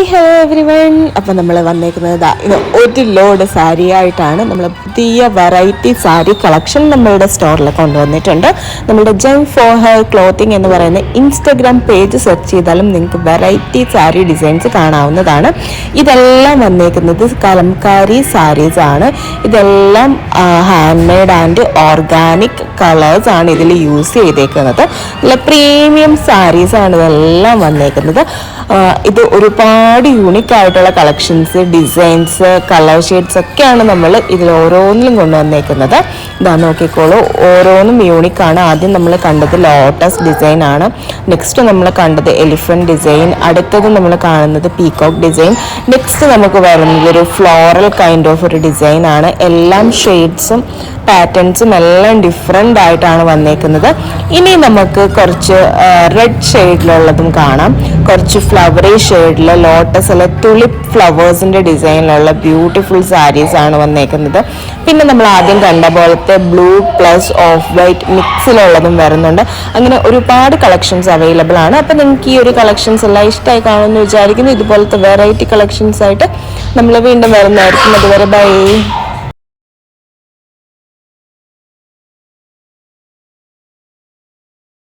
Hello every one. അപ്പം നമ്മൾ വന്നേക്കുന്നത് ഇത് ഒരു ലോഡ് സാരി ആയിട്ടാണ്. നമ്മൾ പുതിയ വെറൈറ്റി സാരി കളക്ഷൻ നമ്മളുടെ സ്റ്റോറിൽ കൊണ്ടുവന്നിട്ടുണ്ട്. നമ്മുടെ ജെം ഫോർ ഹെയർ ക്ലോത്തിങ് എന്ന് പറയുന്ന ഇൻസ്റ്റഗ്രാം പേജ് സെർച്ച് ചെയ്താലും നിങ്ങൾക്ക് വെറൈറ്റി സാരി ഡിസൈൻസ് കാണാവുന്നതാണ്. ഇതെല്ലാം വന്നേക്കുന്നത് കലംകാരി സാരീസ് ആണ്. ഇതെല്ലാം hand made and organic colours ആണ് ഇതിൽ യൂസ് ചെയ്തേക്കുന്നത്. നല്ല പ്രീമിയം സാരീസ് ആണ് ഇതെല്ലാം വന്നേക്കുന്നത്. ഇത് ഒരുപാട് യൂണിക് ആയിട്ടുള്ള കളക്ഷൻസ്, ഡിസൈൻസ്, കളർ ഷെയ്ഡ്സ് ഒക്കെയാണ് നമ്മൾ ഇതിൽ ഓരോന്നിലും കൊണ്ടുവന്നേക്കുന്നത്. ഇതാ നോക്കിക്കോളൂ, ഓരോന്നും യൂണിക് ആണ്. ആദ്യം നമ്മൾ കണ്ടത് ലോട്ടസ് ഡിസൈൻ ആണ്. നെക്സ്റ്റ് നമ്മൾ കണ്ടത് എലിഫന്റ് ഡിസൈൻ. അടുത്തത് നമ്മൾ കാണുന്നത് പീകോക്ക് ഡിസൈൻ. നെക്സ്റ്റ് നമുക്ക് വരുന്നത് ഒരു ഫ്ലോറൽ കൈൻഡ് ഓഫ് ഒരു ഡിസൈൻ ആണ്. എല്ലാം ഷെയ്ഡ്സും പാറ്റേൺസും എല്ലാം ഡിഫറെൻ്റ് ആയിട്ടാണ് വന്നേക്കുന്നത്. ഇനി നമുക്ക് കുറച്ച് റെഡ് ഷെയ്ഡിലുള്ളതും കാണാം. കുറച്ച് ഫ്ലവറി ഷെയ്ഡിൽ ലോട്ടസിലെ തുളിപ്പ് ഫ്ലവേഴ്സിൻ്റെ ഡിസൈനിലുള്ള ബ്യൂട്ടിഫുൾ സാരീസ് ആണ് വന്നേക്കുന്നത്. പിന്നെ നമ്മൾ ആദ്യം കണ്ട പോലത്തെ ബ്ലൂ പ്ലസ് ഓഫ് വൈറ്റ് മിക്സിലുള്ളതും വരുന്നുണ്ട്. അങ്ങനെ ഒരുപാട് കളക്ഷൻസ് അവൈലബിൾ ആണ്. അപ്പം നിങ്ങൾക്ക് ഈ ഒരു കളക്ഷൻസ് എല്ലാം ഇഷ്ടമായി കാണുമെന്ന് വിചാരിക്കുന്നു. ഇതുപോലത്തെ വെറൈറ്റി കളക്ഷൻസ് ആയിട്ട് നമ്മൾ വീണ്ടും വരുന്നതായിരിക്കും. അതുവരെ ബൈ.